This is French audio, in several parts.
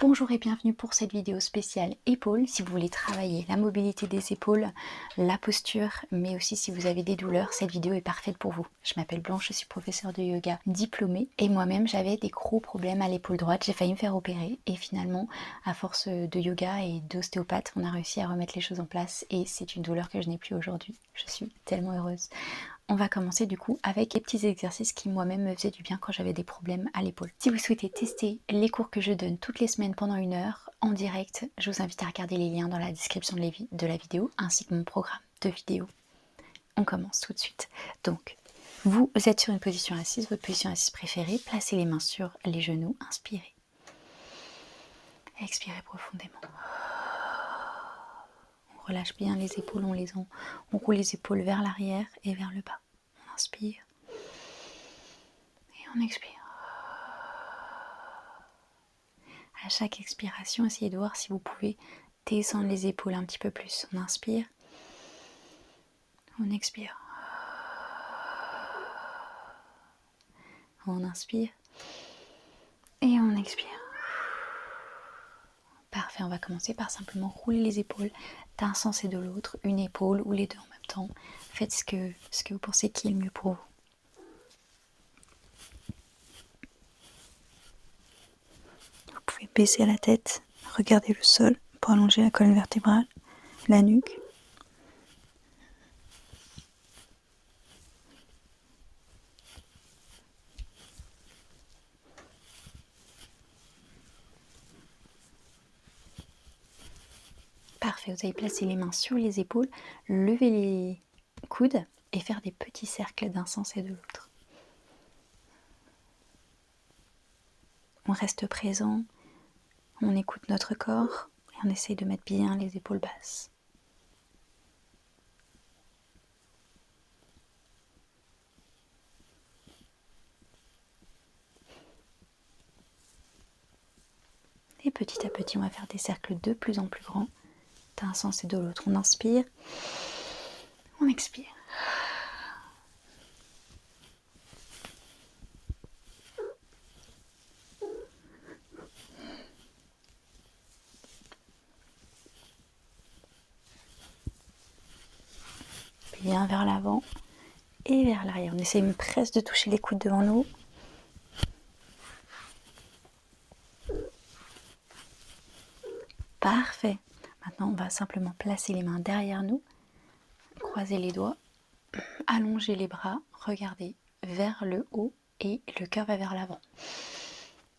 Bonjour et bienvenue pour cette vidéo spéciale épaules. Si vous voulez travailler la mobilité des épaules, la posture, mais aussi si vous avez des douleurs, cette vidéo est parfaite pour vous. Je m'appelle Blanche, je suis professeure de yoga diplômée et moi-même j'avais des gros problèmes à l'épaule droite. J'ai failli me faire opérer et finalement, à force de yoga et d'ostéopathe, on a réussi à remettre les choses en place et c'est une douleur que je n'ai plus aujourd'hui. Je suis tellement heureuse. On va commencer du coup avec les petits exercices qui moi-même me faisaient du bien quand j'avais des problèmes à l'épaule. Si vous souhaitez tester les cours que je donne toutes les semaines pendant 1 heure en direct, je vous invite à regarder les liens dans la description de la vidéo ainsi que mon programme de vidéos. On commence tout de suite. Donc, vous êtes sur une position assise, votre position assise préférée, placez les mains sur les genoux, inspirez. Expirez profondément. On relâche bien les épaules, on roule les épaules vers l'arrière et vers le bas. On inspire et on expire. À chaque expiration, essayez de voir si vous pouvez descendre les épaules un petit peu plus. On inspire, on expire. On inspire et on expire. Parfait, on va commencer par simplement rouler les épaules d'un sens et de l'autre, une épaule ou les deux en même temps. Faites ce que vous pensez qui est le mieux pour vous. Vous pouvez baisser la tête, regarder le sol pour allonger la colonne vertébrale, la nuque. Parfait, vous allez placer les mains sur les épaules, lever les coudes et faire des petits cercles d'un sens et de l'autre. On reste présent, on écoute notre corps et on essaye de mettre bien les épaules basses. Et petit à petit, on va faire des cercles de plus en plus grands, d'un sens et de l'autre. On inspire, on expire. Bien vers l'avant et vers l'arrière. On essaye presque de toucher les coudes devant nous. Parfait. Maintenant, on va simplement placer les mains derrière nous, croiser les doigts, allonger les bras, regarder vers le haut et le cœur va vers l'avant.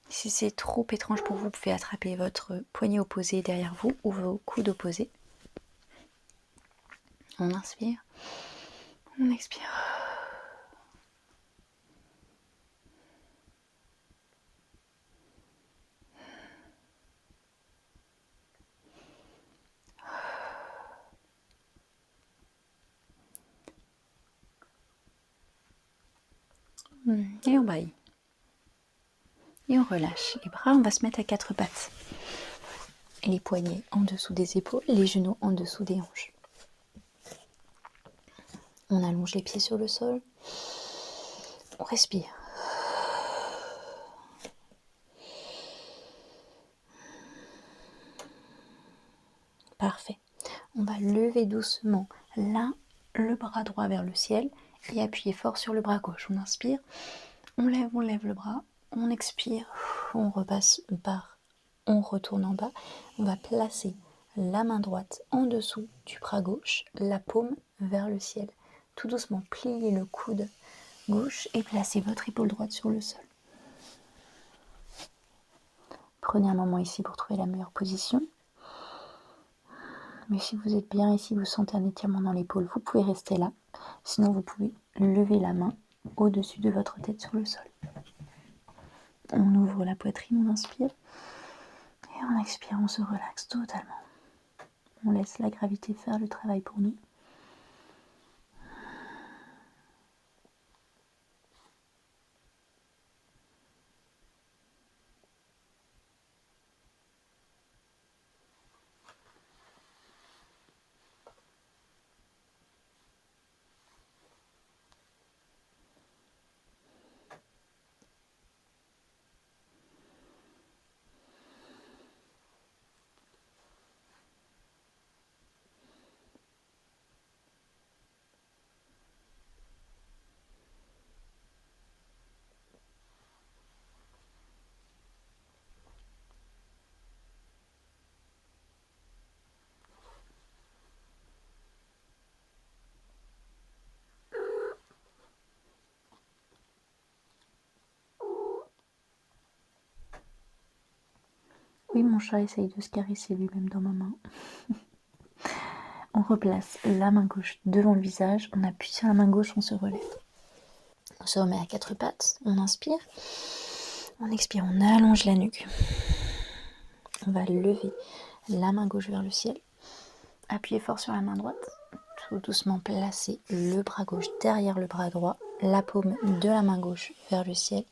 Si c'est trop étrange pour vous, vous pouvez attraper votre poignet opposé derrière vous ou vos coudes opposés. On inspire, on expire. Et on baille. Et on relâche les bras, on va se mettre à quatre pattes. Les poignets en dessous des épaules, les genoux en dessous des hanches. On allonge les pieds sur le sol. On respire. Parfait. On va lever doucement là le bras droit vers le ciel et appuyer fort sur le bras gauche. On inspire, on lève le bras, on expire, on repasse par, on retourne en bas. On va placer la main droite en dessous du bras gauche, la paume vers le ciel. Tout doucement, pliez le coude gauche et placez votre épaule droite sur le sol. Prenez un moment ici pour trouver la meilleure position. Mais si vous êtes bien ici, vous sentez un étirement dans l'épaule, vous pouvez rester là. Sinon, vous pouvez lever la main au-dessus de votre tête sur le sol. On ouvre la poitrine, on inspire. Et on expire, on se relaxe totalement. On laisse la gravité faire le travail pour nous. Oui, mon chat essaye de se caresser lui-même dans ma main. On replace la main gauche devant le visage, on appuie sur la main gauche, on se relève. On se remet à quatre pattes, on inspire, on expire, on allonge la nuque. On va lever la main gauche vers le ciel, appuyer fort sur la main droite, tout doucement placer le bras gauche derrière le bras droit, la paume de la main gauche vers le ciel.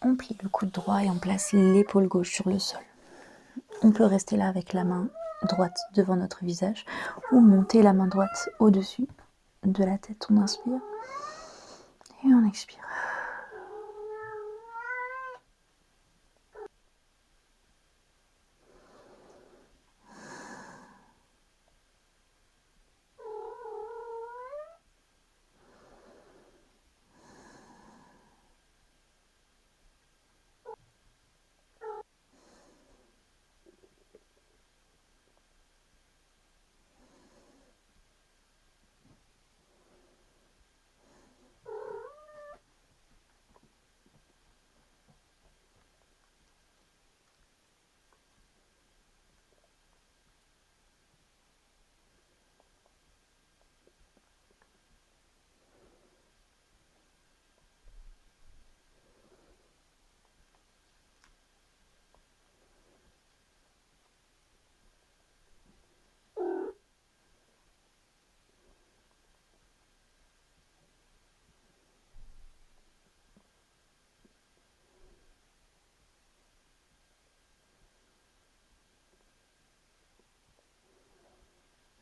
On plie le coude droit et on place l'épaule gauche sur le sol. On peut rester là avec la main droite devant notre visage ou monter la main droite au-dessus de la tête. On inspire et on expire.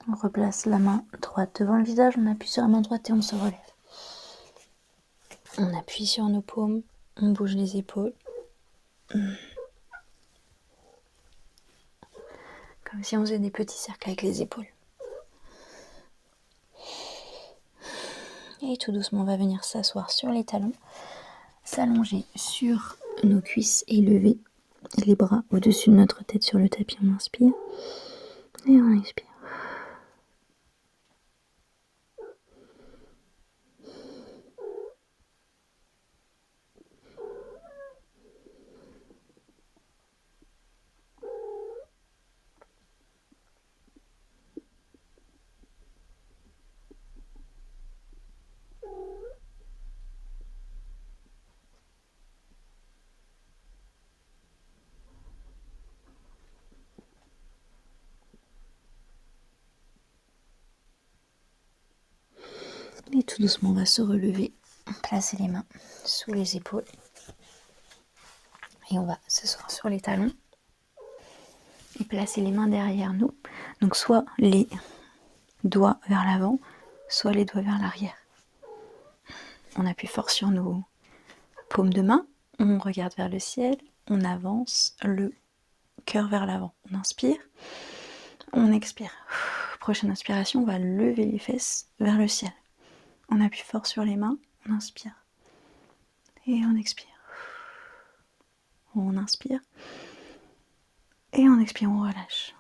On replace la main droite devant le visage, on appuie sur la main droite et on se relève. On appuie sur nos paumes, on bouge les épaules. Comme si on faisait des petits cercles avec les épaules. Et tout doucement, on va venir s'asseoir sur les talons, s'allonger sur nos cuisses et lever les bras au-dessus de notre tête sur le tapis. On inspire et on expire. Et tout doucement, on va se relever, placer les mains sous les épaules. Et on va s'asseoir sur les talons et placer les mains derrière nous. Donc soit les doigts vers l'avant, soit les doigts vers l'arrière. On appuie fort sur nos paumes de main, on regarde vers le ciel, on avance le cœur vers l'avant. On inspire, on expire. Prochaine inspiration, on va lever les fesses vers le ciel. On appuie fort sur les mains, on inspire et on expire. On inspire et on expire, on relâche.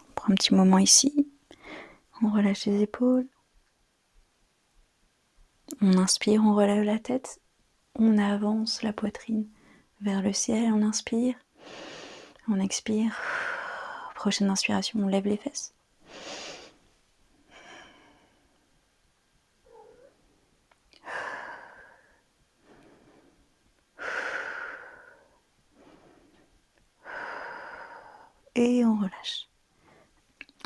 On prend un petit moment ici, on relâche les épaules. On inspire, on relève la tête, on avance la poitrine vers le ciel, on inspire, on expire. Prochaine inspiration, on lève les fesses. Et on relâche.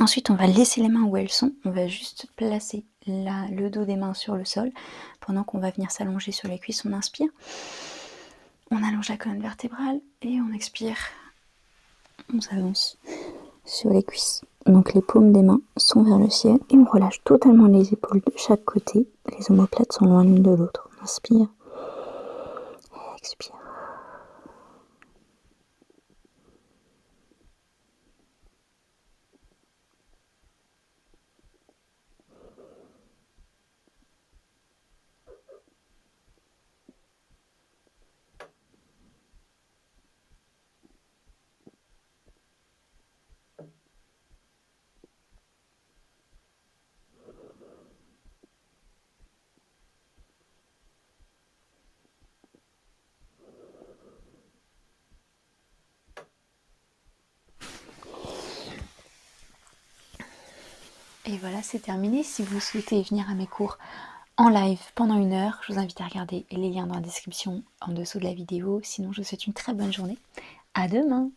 Ensuite, on va laisser les mains où elles sont. On va juste placer le dos des mains sur le sol pendant qu'on va venir s'allonger sur les cuisses. On inspire. On allonge la colonne vertébrale et on expire. On s'avance sur les cuisses. Donc les paumes des mains sont vers le ciel et on relâche totalement les épaules de chaque côté. Les omoplates sont loin l'une de l'autre. On inspire et expire. Et voilà, c'est terminé. Si vous souhaitez venir à mes cours en live pendant 1 heure, je vous invite à regarder les liens dans la description en dessous de la vidéo. Sinon, je vous souhaite une très bonne journée. À demain!